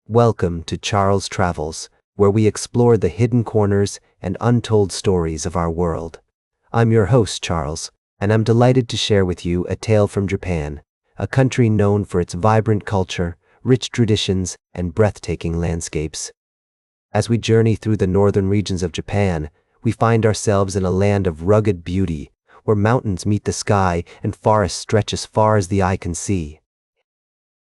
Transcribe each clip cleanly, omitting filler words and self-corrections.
Welcome to Charles Travels, where we explore the hidden corners and untold stories of our world. I'm your host, Charles, and I'm delighted to share with you a tale from Japan, a country known for its vibrant culture, rich traditions, and breathtaking landscapes. As we journey through the northern regions of Japan, we find ourselves in a land of rugged beauty, where mountains meet the sky and forests stretch as far as the eye can see.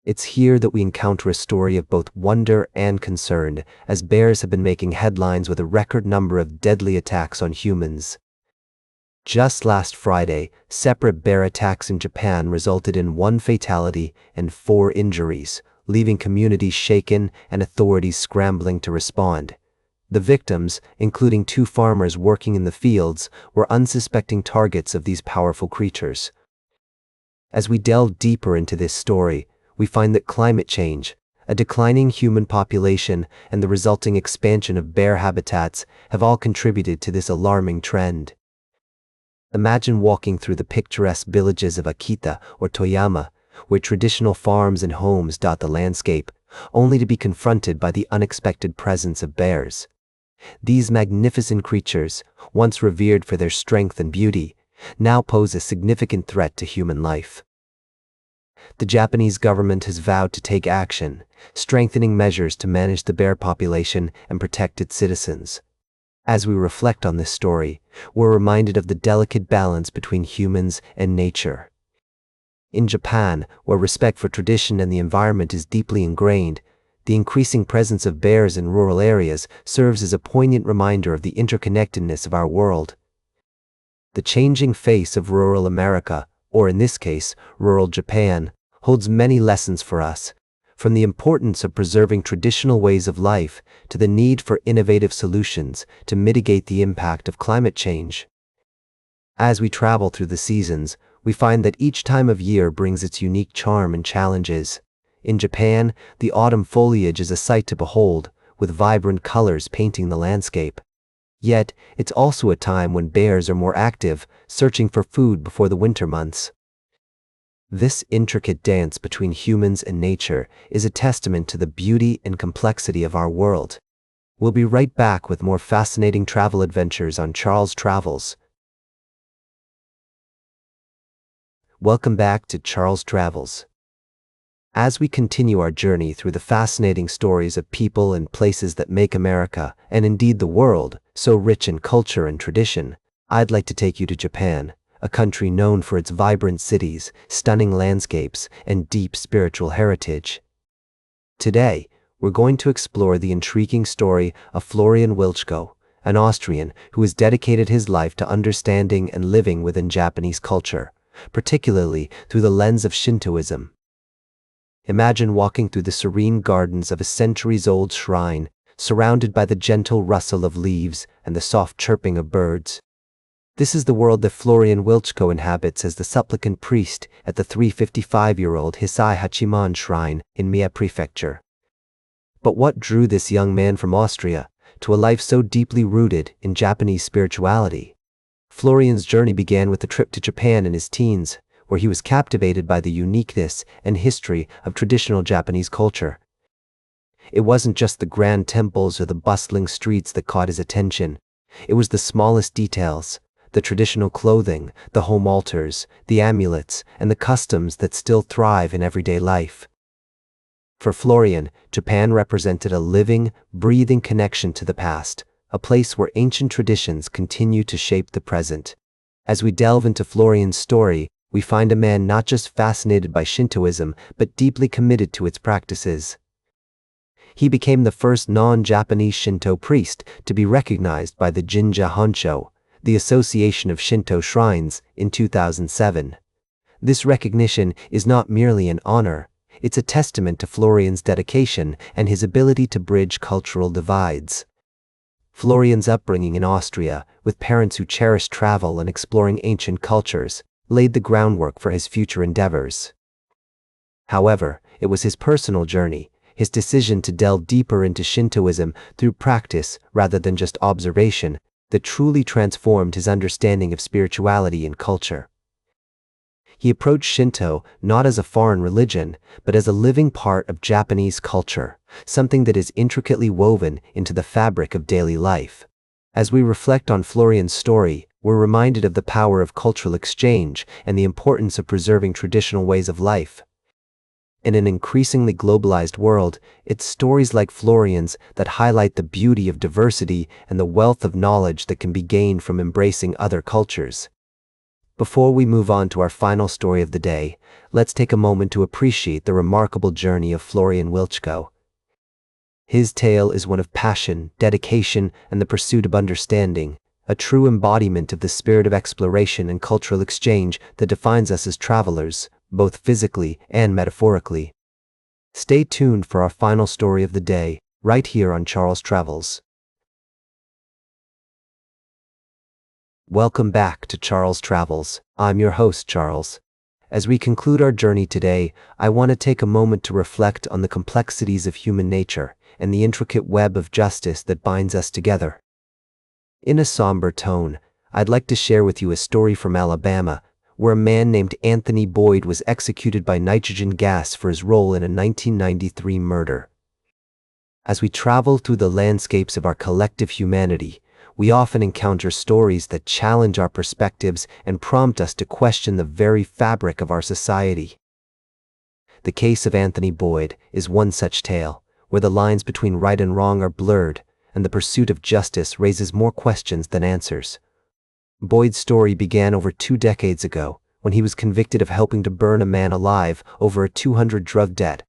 It's here that we encounter a story of both wonder and concern, as bears have been making headlines with a record number of deadly attacks on humans. Just last Friday, separate bear attacks in Japan resulted in 1 fatality and 4 injuries, leaving communities shaken and authorities scrambling to respond. The victims, including 2 farmers working in the fields, were unsuspecting targets of these powerful creatures. As we delve deeper into this story, we find that climate change, a declining human population, and the resulting expansion of bear habitats have all contributed to this alarming trend. Imagine walking through the picturesque villages of Akita or Toyama, where traditional farms and homes dot the landscape, only to be confronted by the unexpected presence of bears. These magnificent creatures, once revered for their strength and beauty, now pose a significant threat to human life. The Japanese government has vowed to take action, strengthening measures to manage the bear population and protect its citizens. As we reflect on this story, we're reminded of the delicate balance between humans and nature. In Japan, where respect for tradition and the environment is deeply ingrained, the increasing presence of bears in rural areas serves as a poignant reminder of the interconnectedness of our world. The changing face of rural America, or in this case, rural Japan, holds many lessons for us, from the importance of preserving traditional ways of life to the need for innovative solutions to mitigate the impact of climate change. As we travel through the seasons, we find that each time of year brings its unique charm and challenges. In Japan, the autumn foliage is a sight to behold, with vibrant colors painting the landscape. Yet, it's also a time when bears are more active, searching for food before the winter months. This intricate dance between humans and nature is a testament to the beauty and complexity of our world. We'll be right back with more fascinating travel adventures on Charles Travels. Welcome back to Charles Travels. As we continue our journey through the fascinating stories of people and places that make America, and indeed the world, so rich in culture and tradition, I'd like to take you to Japan, a country known for its vibrant cities, stunning landscapes, and deep spiritual heritage. Today, we're going to explore the intriguing story of Florian Wilczko, an Austrian who has dedicated his life to understanding and living within Japanese culture, particularly through the lens of Shintoism. Imagine walking through the serene gardens of a centuries-old shrine, surrounded by the gentle rustle of leaves and the soft chirping of birds. This is the world that Florian Wilczko inhabits as the supplicant priest at the 355-year-old Hisai Hachiman Shrine in Mie Prefecture. But what drew this young man from Austria to a life so deeply rooted in Japanese spirituality? Florian's journey began with a trip to Japan in his teens, where he was captivated by the uniqueness and history of traditional Japanese culture. It wasn't just the grand temples or the bustling streets that caught his attention. It was the smallest details, the traditional clothing, the home altars, the amulets, and the customs that still thrive in everyday life. For Florian, Japan represented a living, breathing connection to the past, a place where ancient traditions continue to shape the present. As we delve into Florian's story, we find a man not just fascinated by Shintoism, but deeply committed to its practices. He became the first non-Japanese Shinto priest to be recognized by the Jinja Hansho, the Association of Shinto Shrines, in 2007. This recognition is not merely an honor, it's a testament to Florian's dedication and his ability to bridge cultural divides. Florian's upbringing in Austria, with parents who cherished travel and exploring ancient cultures, laid the groundwork for his future endeavors. However, it was his personal journey, his decision to delve deeper into Shintoism through practice rather than just observation, that truly transformed his understanding of spirituality and culture. He approached Shinto not as a foreign religion, but as a living part of Japanese culture, something that is intricately woven into the fabric of daily life. As we reflect on Florian's story, we're reminded of the power of cultural exchange and the importance of preserving traditional ways of life. In an increasingly globalized world, it's stories like Florian's that highlight the beauty of diversity and the wealth of knowledge that can be gained from embracing other cultures. Before we move on to our final story of the day, let's take a moment to appreciate the remarkable journey of Florian Wilczko. His tale is one of passion, dedication, and the pursuit of understanding, a true embodiment of the spirit of exploration and cultural exchange that defines us as travelers, both physically and metaphorically. Stay tuned for our final story of the day, right here on Charles Travels. Welcome back to Charles Travels. I'm your host, Charles. As we conclude our journey today, I want to take a moment to reflect on the complexities of human nature and the intricate web of justice that binds us together. In a somber tone, I'd like to share with you a story from Alabama, where a man named Anthony Boyd was executed by nitrogen gas for his role in a 1993 murder. As we travel through the landscapes of our collective humanity, we often encounter stories that challenge our perspectives and prompt us to question the very fabric of our society. The case of Anthony Boyd is one such tale, where the lines between right and wrong are blurred, and the pursuit of justice raises more questions than answers. Boyd's story began over 2 decades ago, when he was convicted of helping to burn a man alive over a $200 drug debt.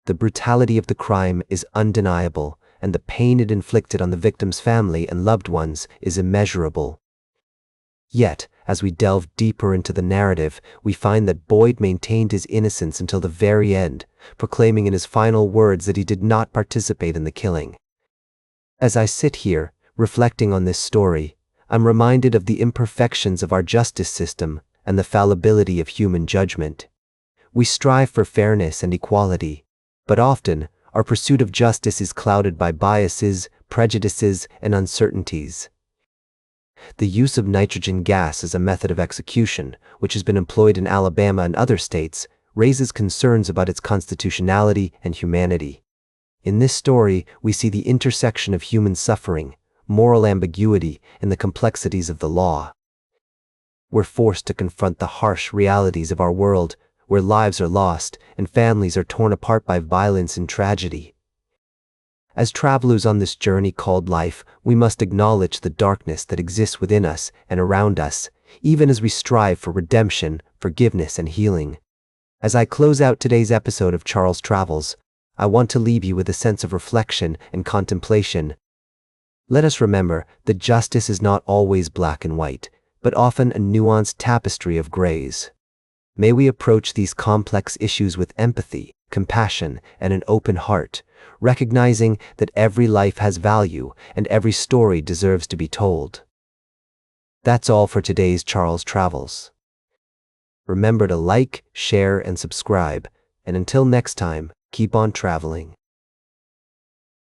The brutality of the crime is undeniable, and the pain it inflicted on the victim's family and loved ones is immeasurable. Yet, as we delve deeper into the narrative, we find that Boyd maintained his innocence until the very end, proclaiming in his final words that he did not participate in the killing. As I sit here, reflecting on this story, I'm reminded of the imperfections of our justice system and the fallibility of human judgment. We strive for fairness and equality, but often our pursuit of justice is clouded by biases, prejudices, and uncertainties. The use of nitrogen gas as a method of execution, which has been employed in Alabama and other states, raises concerns about its constitutionality and humanity. In this story, we see the intersection of human suffering, moral ambiguity, and the complexities of the law. We're forced to confront the harsh realities of our world, where lives are lost and families are torn apart by violence and tragedy. As travelers on this journey called life, we must acknowledge the darkness that exists within us and around us, even as we strive for redemption, forgiveness, and healing. As I close out today's episode of Charles Travels, I want to leave you with a sense of reflection and contemplation. Let us remember that justice is not always black and white, but often a nuanced tapestry of grays. May we approach these complex issues with empathy, compassion, and an open heart, recognizing that every life has value and every story deserves to be told. That's all for today's Charles Travels. Remember to like, share, and subscribe, and until next time, keep on traveling.